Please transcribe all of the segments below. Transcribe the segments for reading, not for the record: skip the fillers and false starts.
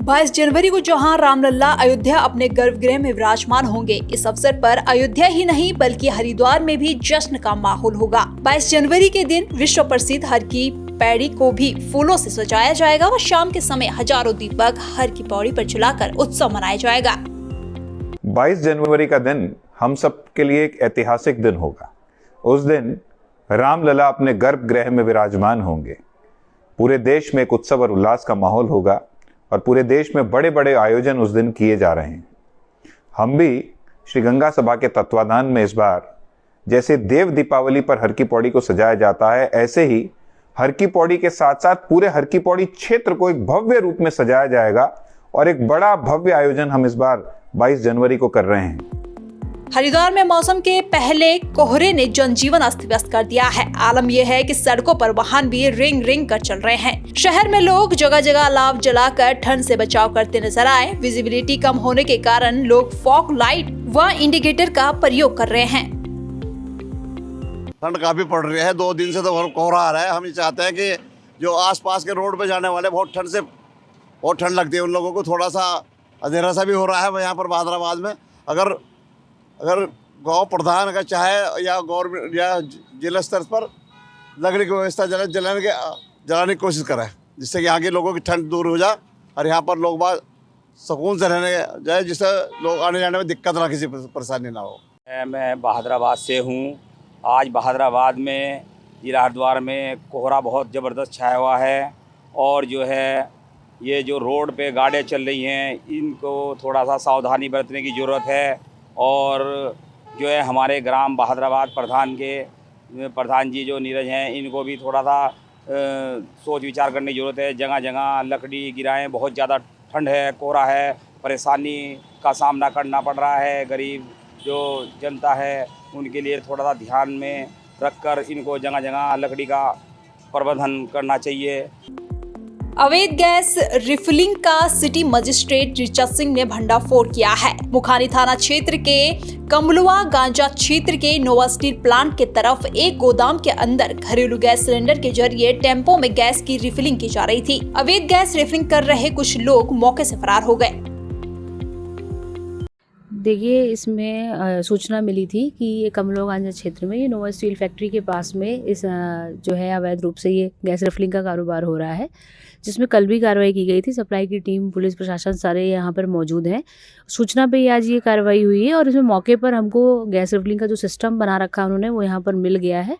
22 जनवरी को जहां रामलला अयोध्या अपने गर्भगृह में विराजमान होंगे, इस अवसर पर अयोध्या ही नहीं बल्कि हरिद्वार में भी जश्न का माहौल होगा। 22 जनवरी के दिन विश्व प्रसिद्ध हर की पैड़ी को भी फूलों से सजाया जाएगा और शाम के समय हजारों दीपक हर की पौड़ी पर जलाकर उत्सव मनाया जाएगा। 22 जनवरी का दिन हम सब के लिए एक ऐतिहासिक दिन होगा। उस दिन रामलला अपने गर्भगृह में विराजमान होंगे। पूरे देश में एक उत्सव और उल्लास का माहौल होगा और पूरे देश में बड़े बड़े आयोजन उस दिन किए जा रहे हैं। हम भी श्री गंगा सभा के तत्वाधान में इस बार जैसे देव दीपावली पर हर की पौड़ी को सजाया जाता है, ऐसे ही हर की पौड़ी के साथ साथ पूरे हर की पौड़ी क्षेत्र को एक भव्य रूप में सजाया जाएगा और एक बड़ा भव्य आयोजन हम इस बार 22 जनवरी को कर रहे हैं। हरिद्वार में मौसम के पहले कोहरे ने जनजीवन अस्त व्यस्त कर दिया है। आलम यह है कि सड़कों पर वाहन भी रिंग रिंग कर चल रहे हैं। शहर में लोग जगह जगह अलाव जलाकर ठंड से बचाव करते नजर आए। विजिबिलिटी कम होने के कारण लोग फॉग लाइट व इंडिकेटर का प्रयोग कर रहे हैं। ठंड काफी पड़ रही है, 2 दिन से तो कोहरा आ रहा है। हम ये चाहते हैं कि जो आसपास के रोड पे जाने वाले बहुत ठंड लगती है, उन लोगों को थोड़ा सा अंधेरा सा भी हो रहा है। यहाँ पर बहादुराबाद में अगर गांव प्रधान अगर चाहे या गवर्नमेंट या जिला स्तर पर लकड़ी की व्यवस्था जलाने की कोशिश करें, जिससे कि यहाँ के लोगों की ठंड दूर हो जाए और यहाँ पर लोग बात सुकून से रहने जाए, जिससे लोग आने जाने में दिक्कत ना, किसी परेशानी ना हो। मैं बहादुराबाद से हूँ। आज बहादुराबाद में जिला हरिद्वार में कोहरा बहुत ज़बरदस्त छाया हुआ है और जो है ये जो रोड पे गाड़ियाँ चल रही हैं, इनको थोड़ा सा सावधानी बरतने की ज़रूरत है। और जो है हमारे ग्राम बहादुराबाद प्रधान जी जो नीरज हैं, इनको भी थोड़ा सा सोच विचार करने की ज़रूरत है। जगह जगह लकड़ी गिराएं, बहुत ज़्यादा ठंड है, कोहरा है, परेशानी का सामना करना पड़ रहा है। गरीब जो जनता है उनके लिए थोड़ा सा ध्यान में रखकर इनको जगह जगह लकड़ी का प्रबंधन करना चाहिए। अवैध गैस रिफिलिंग का सिटी मजिस्ट्रेट ऋचा सिंह ने भंडाफोड़ किया है। मुखानी थाना क्षेत्र के कमलुआ गांजा क्षेत्र के नोवा स्टील प्लांट के तरफ एक गोदाम के अंदर घरेलू गैस सिलेंडर के जरिए टेम्पो में गैस की रिफिलिंग की जा रही थी। अवैध गैस रिफिलिंग कर रहे कुछ लोग मौके से फरार हो गए। देखिए, इसमें सूचना मिली थी कि ये कमलुआ गांजा क्षेत्र में ये नोवा स्टील फैक्ट्री के पास में इस जो है अवैध रूप से ये गैस रिफिलिंग का कारोबार हो रहा है, जिसमें कल भी कार्रवाई की गई थी। सप्लाई की टीम, पुलिस प्रशासन सारे यहाँ पर मौजूद हैं। सूचना पे ही आज ये कार्रवाई हुई है और इसमें मौके पर हमको गैस रिफिलिंग का जो सिस्टम बना रखा है उन्होंने, वो यहाँ पर मिल गया है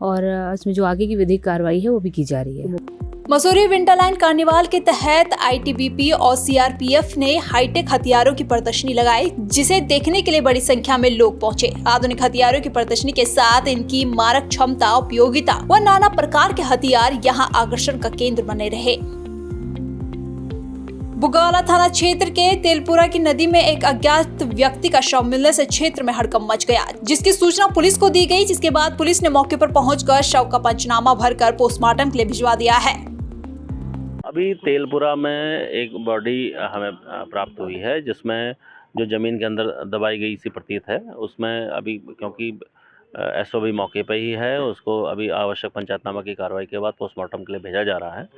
और इसमें जो आगे की विधिक कार्रवाई है वो भी की जा रही है। मसूरी विंटरलैंड कार्निवाल के तहत आईटीबीपी और सीआरपीएफ ने हाईटेक हथियारों की प्रदर्शनी लगाई, जिसे देखने के लिए बड़ी संख्या में लोग पहुंचे। आधुनिक हथियारों की प्रदर्शनी के साथ इनकी मारक क्षमता, उपयोगिता व नाना प्रकार के हथियार यहां आकर्षण का केंद्र बने रहे। बुगाला थाना क्षेत्र के तेलपुरा की नदी में एक अज्ञात व्यक्ति का शव मिलने से क्षेत्र में हड़कंप मच गया, जिसकी सूचना पुलिस को दी गई, जिसके बाद पुलिस ने मौके पर पहुंचकर शव का पंचनामा भरकर पोस्टमार्टम के लिए भिजवा दिया है। अभी तेलपुरा में एक बॉडी हमें प्राप्त हुई है, जिसमें जो जमीन के अंदर दबाई गई सी प्रतीत है। उसमें अभी क्योंकि एसओबी मौके पर ही है, उसको अभी आवश्यक पंचायतनामा की कार्रवाई के बाद पोस्टमार्टम के लिए भेजा जा रहा है।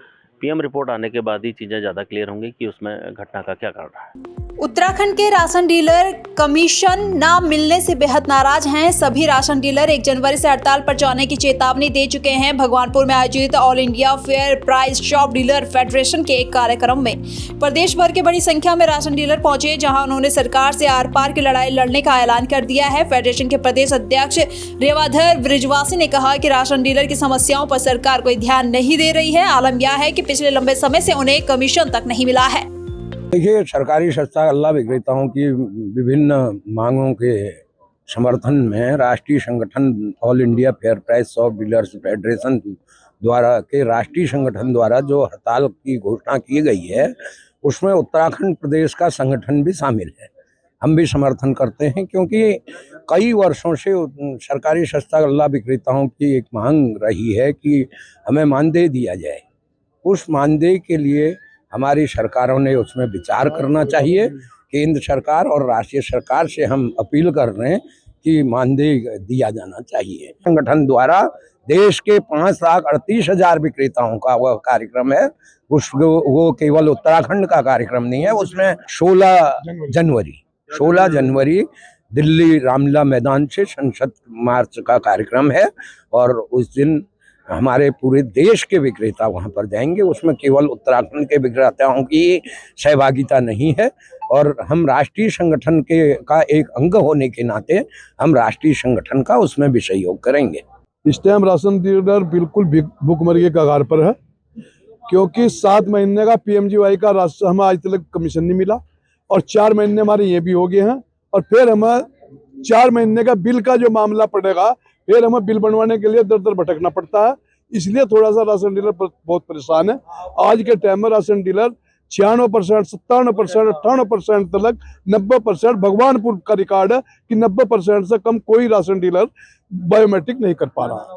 पीएम रिपोर्ट आने के बाद ही चीज़ें ज़्यादा क्लियर होंगी कि उसमें घटना का क्या कारण है। उत्तराखंड के राशन डीलर कमीशन न मिलने से बेहद नाराज हैं। सभी राशन डीलर 1 जनवरी से हड़ताल पर जाने की चेतावनी दे चुके हैं। भगवानपुर में आयोजित all India fair price shop dealer federation के एक कार्यक्रम में प्रदेश भर के बड़ी संख्या में राशन डीलर पहुंचे, जहां उन्होंने सरकार से आर पार की लड़ाई लड़ने का ऐलान कर दिया है। फेडरेशन के प्रदेश अध्यक्ष रेवाधर ब्रिजवासी ने कहा कि राशन डीलर की समस्याओं पर सरकार कोई ध्यान नहीं दे रही है। आलम यह है कि पिछले लंबे समय से उन्हें कमीशन तक नहीं मिला है। देखिए, सरकारी संस्था गल्ला विक्रेताओं की विभिन्न मांगों के समर्थन में राष्ट्रीय संगठन all India fair price shop dealers federation द्वारा के राष्ट्रीय संगठन द्वारा जो हड़ताल की घोषणा की गई है, उसमें उत्तराखंड प्रदेश का संगठन भी शामिल है। हम भी समर्थन करते हैं, क्योंकि कई वर्षों से सरकारी संस्था गल्ला विक्रेताओं की एक मांग रही है कि हमें मानदेय दिया जाए। उस मानदेय के लिए हमारी सरकारों ने उसमें विचार करना चाहिए। केंद्र सरकार और राष्ट्रीय सरकार से हम अपील कर रहे हैं की मानदेय दिया जाना चाहिए। संगठन द्वारा देश के 5,38,000 विक्रेताओं का वह कार्यक्रम है, वो केवल उत्तराखंड का कार्यक्रम नहीं है। उसमें 16 जनवरी दिल्ली रामलीला मैदान से संसद मार्च का कार्यक्रम है और उस दिन हमारे पूरे देश के विक्रेता वहां पर जाएंगे। उसमें केवल उत्तराखंड के विक्रेताओं की सहभागिता नहीं है और हम राष्ट्रीय संगठन का एक अंग होने के नाते हम राष्ट्रीय संगठन का उसमें भी सहयोग करेंगे। इस टाइम राशन डीलर बिल्कुल भुखमरी के कगार पर है, क्योंकि 7 महीने का पीएमजीवाई का राशन हमें आज तक कमीशन नहीं मिला और 4 महीने हमारे ये भी हो गए हैं और फिर हमें 4 महीने का बिल का जो मामला पड़ेगा, फिर हमें बिल बनवाने के लिए दर दर भटकना पड़ता है। इसलिए थोड़ा सा राशन डीलर बहुत परेशान है। आज के टाइम में राशन डीलर 96%, 57%, 58% तक 90%, भगवानपुर का रिकॉर्ड है कि 90% से कम कोई राशन डीलर बायोमेट्रिक नहीं कर पा रहा।